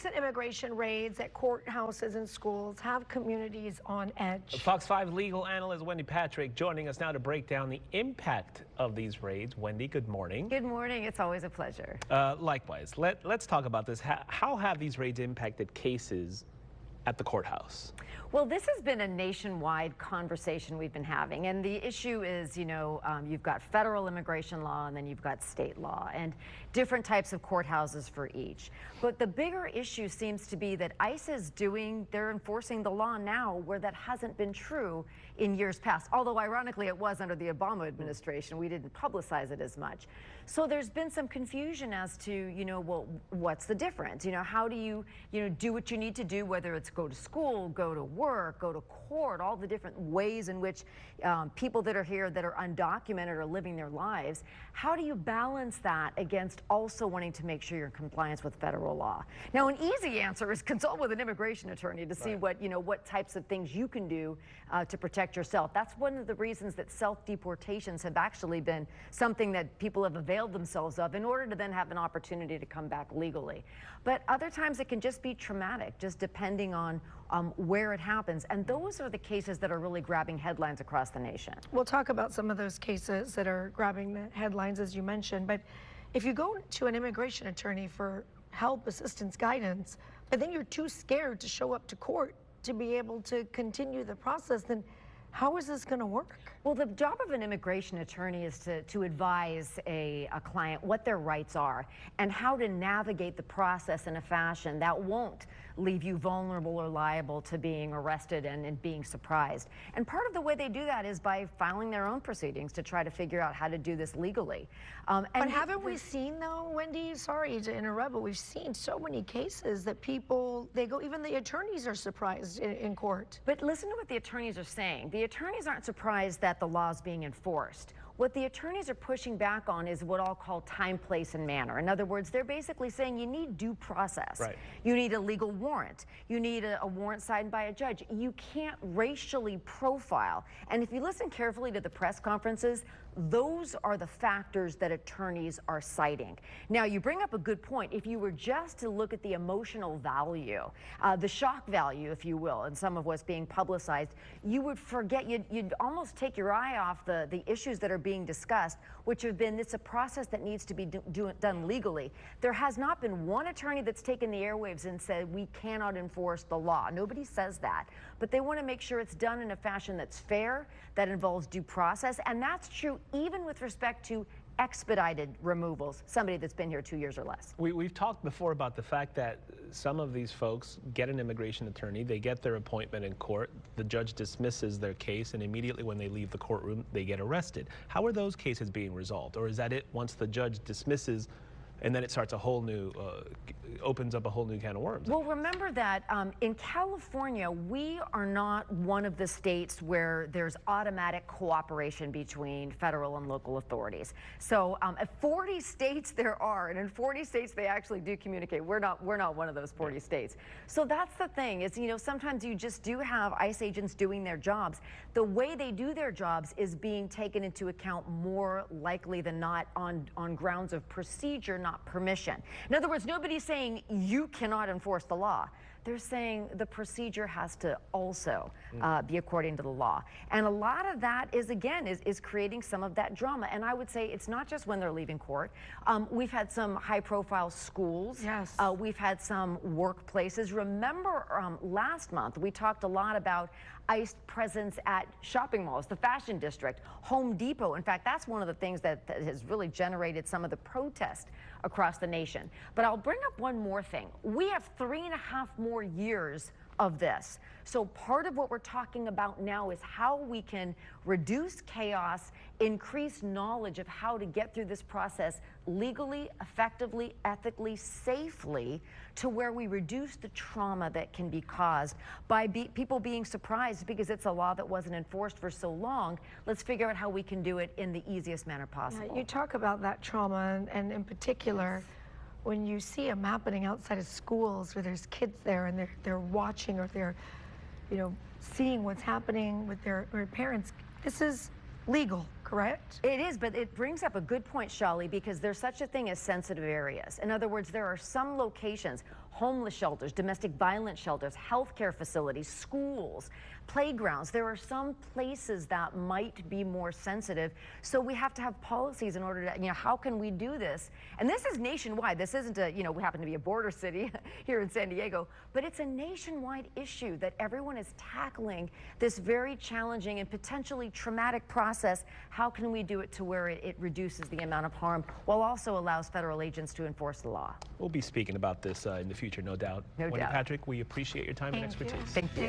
Recent immigration raids at courthouses and schools have communities on edge. Fox 5 legal analyst Wendy Patrick joining us now to break down the impact of these raids. Wendy, good morning. Good morning. It's always a pleasure. Likewise. Let's talk about this. How have these raids impacted cases at the courthouse? Well, this has been a nationwide conversation we've been having, and the issue is, you've got federal immigration law and then you've got state law and different types of courthouses for each. But the bigger issue seems to be that ICE is they're enforcing the law now where that hasn't been true in years past. Although ironically it was under the Obama administration. We didn't publicize it as much. So there's been some confusion as to, well, what's the difference? How do you, do what you need to do, whether it's go to school, go to work, go to court, all the different ways in which people that are here that are undocumented are living their lives. How do you balance that against also wanting to make sure you're in compliance with federal law? Now, an easy answer is consult with an immigration attorney to see what types of things you can do to protect yourself. That's one of the reasons that self-deportations have actually been something that people have availed themselves of in order to then have an opportunity to come back legally. But other times it can just be traumatic, just depending on where it happens. And those are the cases that are really grabbing headlines across the nation. We'll talk about some of those cases that are grabbing the headlines, as you mentioned. But if you go to an immigration attorney for help, assistance, guidance, but then you're too scared to show up to court to be able to continue the process, then how is this going to work? Well, the job of an immigration attorney is to advise a client what their rights are and how to navigate the process in a fashion that won't leave you vulnerable or liable to being arrested and being surprised. And part of the way they do that is by filing their own proceedings to try to figure out how to do this legally. But haven't we seen, though, Wendy, sorry to interrupt, but we've seen so many cases that people, even the attorneys are surprised in court. But listen to what the attorneys are saying. The attorneys aren't surprised that the law is being enforced. What the attorneys are pushing back on is what I'll call time, place, and manner. In other words, they're basically saying you need due process. Right. You need a legal warrant. You need a warrant signed by a judge. You can't racially profile. And if you listen carefully to the press conferences, those are the factors that attorneys are citing. Now, you bring up a good point. If you were just to look at the emotional value, the shock value, if you will, and some of what's being publicized, you would forget, you'd almost take your eye off the issues that are being discussed, which have been, it's a process that needs to be done legally. There has not been one attorney that's taken the airwaves and said, we cannot enforce the law. Nobody says that. But they want to make sure it's done in a fashion that's fair, that involves due process, and that's true even with respect to expedited removals, somebody that's been here 2 years or less. We've talked before about the fact that some of these folks get an immigration attorney, they get their appointment in court, the judge dismisses their case, and immediately when they leave the courtroom, they get arrested. How are those cases being resolved? Or is that it once the judge dismisses and then it starts a whole new, opens up a whole new can of worms? Well, remember that in California, we are not one of the states where there's automatic cooperation between federal and local authorities. So 40 states there are, and in 40 states they actually do communicate. We're not one of those 40 states. So that's the thing is, sometimes you just do have ICE agents doing their jobs. The way they do their jobs is being taken into account more likely than not on grounds of procedure, not permission. In other words, nobody's saying you cannot enforce the law. They're saying the procedure has to also be according to the law. And a lot of that is, again, is creating some of that drama. And I would say it's not just when they're leaving court. We've had some high-profile schools. Yes. We've had some workplaces. Remember last month, we talked a lot about ICE presence at shopping malls, the Fashion District, Home Depot. In fact, that's one of the things that has really generated some of the protest across the nation. But I'll bring up one more thing. We have 3.5 more years of this. So part of what we're talking about now is how we can reduce chaos, increase knowledge of how to get through this process legally, effectively, ethically, safely, to where we reduce the trauma that can be caused by people being surprised because it's a law that wasn't enforced for so long. Let's figure out how we can do it in the easiest manner possible. Yeah, you talk about that trauma, and in particular, when you see them happening outside of schools where there's kids there and they're watching, or they're, seeing what's happening with their parents, this is legal, correct? It is, but it brings up a good point, Shali, because there's such a thing as sensitive areas. In other words, there are some locations, homeless shelters, domestic violence shelters, healthcare facilities, schools, playgrounds. There are some places that might be more sensitive. So we have to have policies in order to, how can we do this? And this is nationwide. This isn't a, we happen to be a border city here in San Diego, but it's a nationwide issue that everyone is tackling this very challenging and potentially traumatic process. How can we do it to where it reduces the amount of harm while also allows federal agents to enforce the law? We'll be speaking about this in the future, no doubt. No Wendy doubt. Patrick, we appreciate your time and expertise. Thank you.